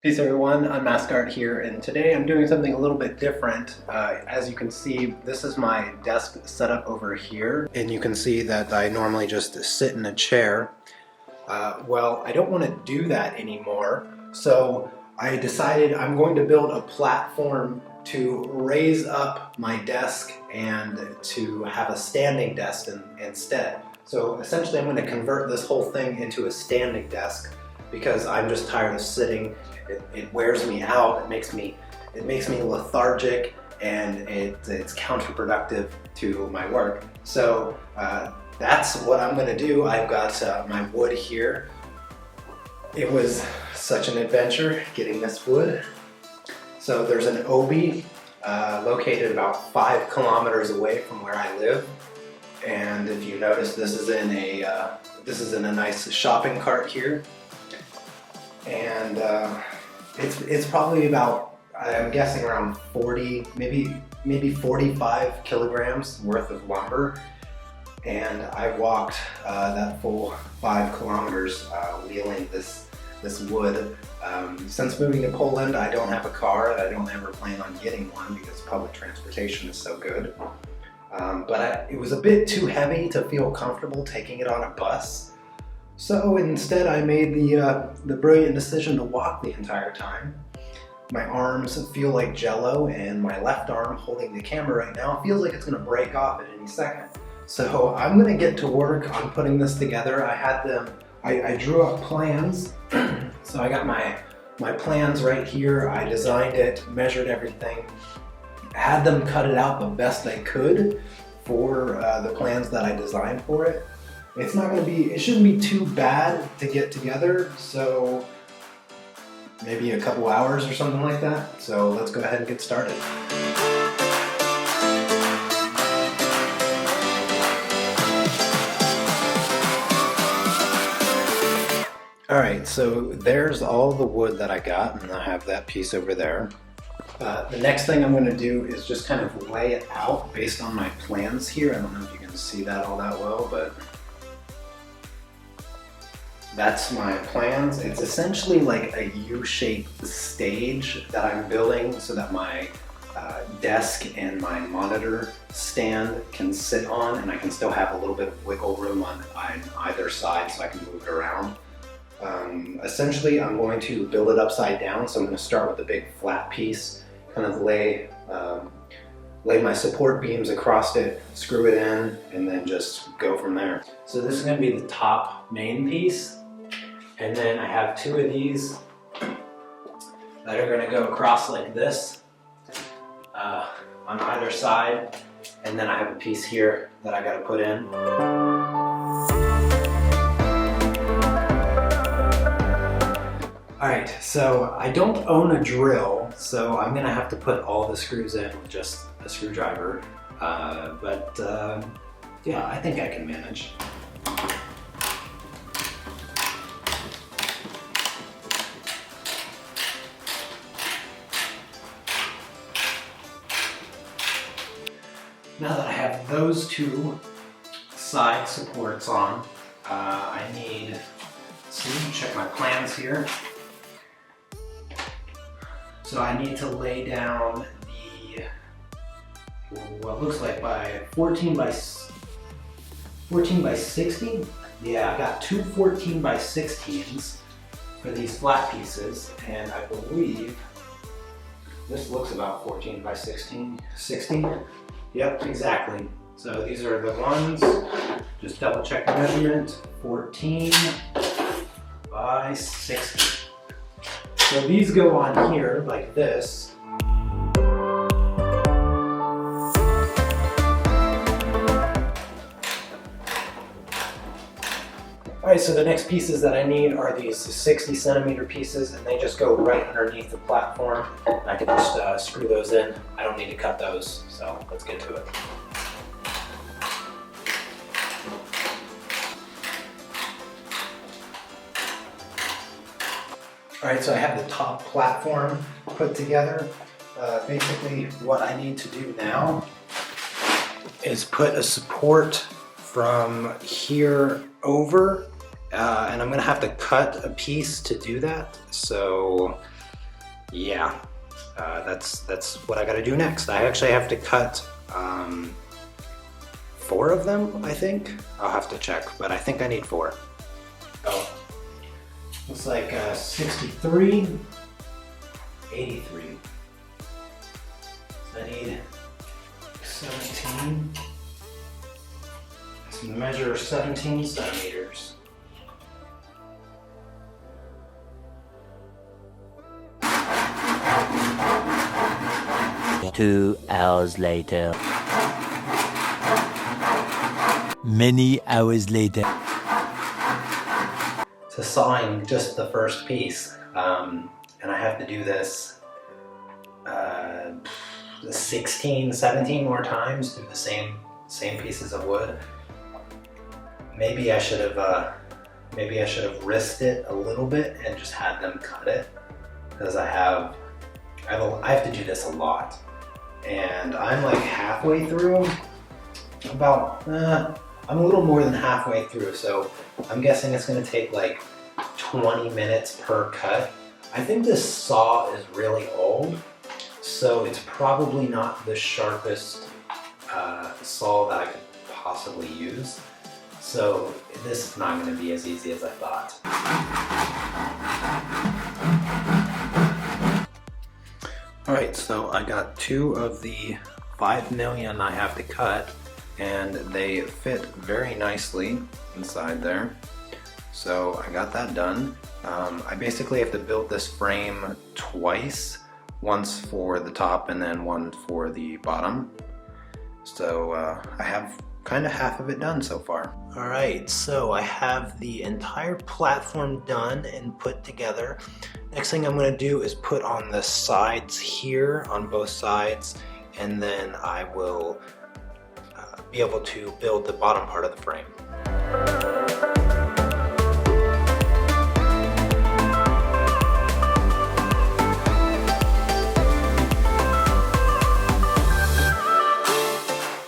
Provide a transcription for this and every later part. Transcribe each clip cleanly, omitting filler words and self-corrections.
Peace everyone, Unmask here, and today I'm doing something a little bit different. As you can see, this is my desk setup over here, and you can see that I normally just sit in a chair. Well, I don't want to do that anymore, so I decided I'm going to build a platform to raise up my desk and to have a standing desk instead. So essentially I'm going to convert this whole thing into a standing desk because I'm just tired of sitting. It wears me out, it makes me lethargic, and it's counterproductive to my work. So that's what I'm going to do. I've got my wood here. It was such an adventure getting this wood. So there's an Obi located about 5 kilometers away from where I live. And if you notice, this is in a nice shopping cart here. And it's probably about, I'm guessing, around 40, maybe 45 kilograms worth of lumber. And I walked that full 5 kilometers wheeling this wood. Since moving to Poland, I don't have a car, and I don't ever plan on getting one because public transportation is so good. But it was a bit too heavy to feel comfortable taking it on a bus. So instead I made the brilliant decision to walk the entire time. My arms feel like jello, and my left arm holding the camera right now feels like it's going to break off at any second. So I'm going to get to work on putting this together. I drew up plans. So I got my plans right here. I designed it, measured everything, had them cut it out the best I could for the plans that I designed for it. It shouldn't be too bad to get together, so maybe a couple hours or something like that. So let's go ahead and get started. Alright, so there's all the wood that I got, and I have that piece over there. The next thing I'm going to do is just kind of lay it out based on my plans here. I don't know if you can see that all that well, but that's my plans. It's essentially like a U-shaped stage that I'm building so that my desk and my monitor stand can sit on, and I can still have a little bit of wiggle room on either side so I can move it around. Essentially, I'm going to build it upside down, so I'm going to start with a big flat piece, kind of lay my support beams across it, screw it in, and then just go from there. So this is going to be the top main piece, and then I have 2 of these that are going to go across like this on either side, and then I have a piece here that I got to put in. Alright, so I don't own a drill, so I'm going to have to put all the screws in with just a screwdriver, but yeah, I think I can manage. Now that I have those 2 side supports on, I need to check my plans here. So I need to lay down what looks like by 14 by 60. Yeah, I got 2 14 by 16s for these flat pieces, and I believe this looks about 14 by 16, 60. Yep, exactly. So these are the ones. Just double check the measurement. 14 by 60. So these go on here like this. Alright, so the next pieces that I need are these 60 centimeter pieces, and they just go right underneath the platform. I can just screw those in. I don't need to cut those, so let's get to it. Alright, so I have the top platform put together. Basically what I need to do now is put a support from here over, and I'm going to have to cut a piece to do that. So yeah, that's what I gotta do next. I actually have to cut 4 of them, I think. I'll have to check, but I think I need 4. Oh, looks like 63, 83. So I need 17. Let's measure 17 centimeters. 2 hours later. Many hours later. So sawing just the first piece, and I have to do this 16, 17 more times through the same pieces of wood. Maybe I should have risked it a little bit and just had them cut it, because I have to do this a lot, and I'm like halfway through. I'm a little more than halfway through, so I'm guessing it's going to take like 20 minutes per cut. I think this saw is really old, so it's probably not the sharpest saw that I could possibly use. So this is not going to be as easy as I thought. Alright, so I got 2 of the 5 million I have to cut, and they fit very nicely inside there. So I got that done. I basically have to build this frame twice, once for the top and then one for the bottom. So I have kind of half of it done so far. Alright, so I have the entire platform done and put together. Next thing I'm going to do is put on the sides here, on both sides, and then I will be able to build the bottom part of the frame.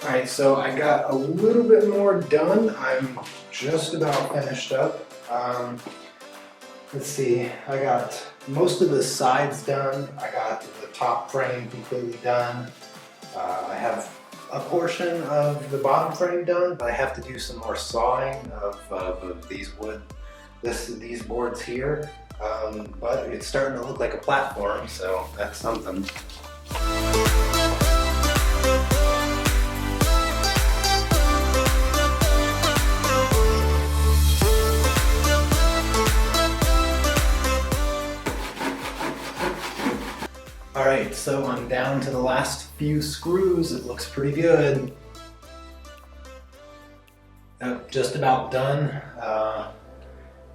Alright, so I got a little bit more done. I'm just about finished up. Let's see, I got most of the sides done. I got the top frame completely done. I have a portion of the bottom frame done, but I have to do some more sawing of these boards here. But it's starting to look like a platform, so that's something. Alright, so I'm down to the last few screws. It looks pretty good. Just about done.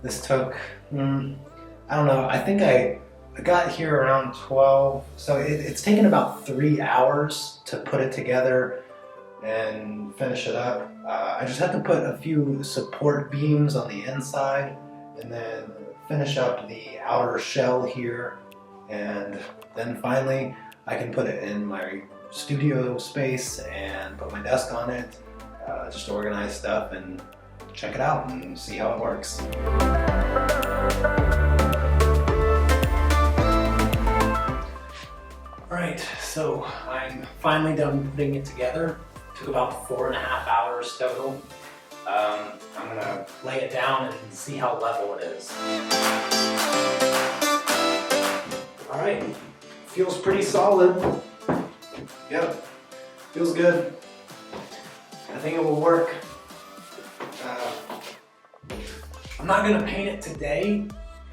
This took, I don't know, I think I got here around 12, so it's taken about 3 hours to put it together and finish it up. I just have to put a few support beams on the inside and then finish up the outer shell here, and then finally I can put it in my studio space and put my desk on it, just organize stuff and check it out and see how it works. Alright, so I'm finally done putting it together. It took about 4.5 hours total. I'm gonna lay it down and see how level it is. Alright, feels pretty solid. Yep, feels good. I think it will work. I'm not gonna paint it today.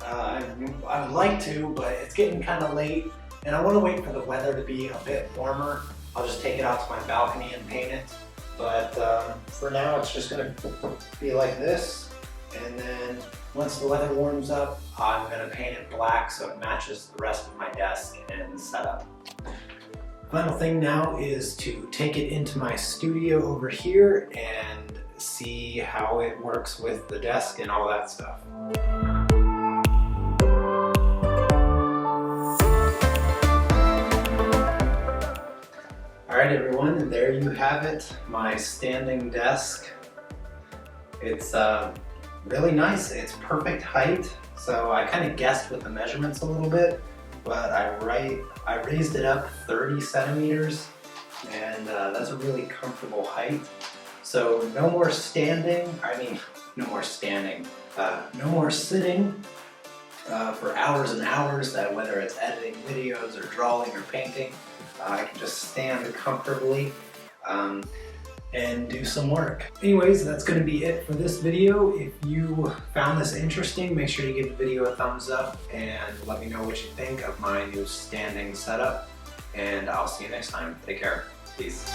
I would like to, but it's getting kind of late, and I want to wait for the weather to be a bit warmer. I'll just take it out to my balcony and paint it. But for now, it's just gonna be like this. And then once the weather warms up, I'm gonna paint it black so it matches the rest of my desk and setup. Final thing now is to take it into my studio over here and see how it works with the desk and all that stuff. Alright everyone, and there you have it, my standing desk. It's really nice, it's perfect height, so I kind of guessed with the measurements a little bit, but I raised it up 30 centimeters, and that's a really comfortable height. So no more standing, no more standing, no more sitting for hours and hours, that whether it's editing videos or drawing or painting. I can just stand comfortably and do some work. Anyways, that's going to be it for this video. If you found this interesting, make sure you give the video a thumbs up and let me know what you think of my new standing setup. And I'll see you next time. Take care. Peace.